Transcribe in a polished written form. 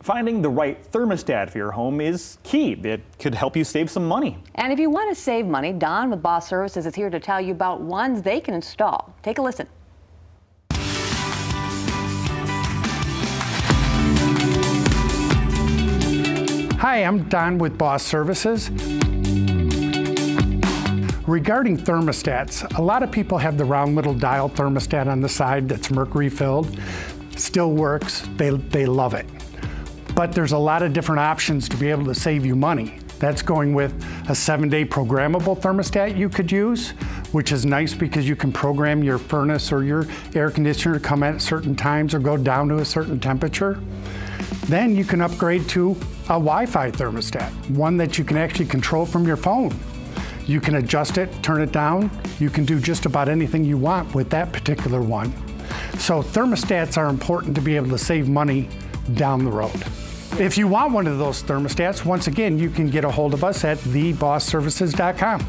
Finding the right thermostat for your home is key. It could help you save some money. And if you want to save money, Don with Boss Services is here to tell you about ones they can install. Take a listen. Hi, I'm Don with Boss Services. Regarding thermostats, a lot of people have the round little dial thermostat on the side that's mercury filled. Still works, they love it. But there's a lot of different options to be able to save you money. That's going with a 7-day programmable thermostat you could use, which is nice because you can program your furnace or your air conditioner to come at certain times or go down to a certain temperature. Then you can upgrade to a Wi-Fi thermostat, one that you can actually control from your phone. You can adjust it, turn it down. You can do just about anything you want with that particular one. So thermostats are important to be able to save money down the road. If you want one of those thermostats, once again, you can get a hold of us at thebossservices.com.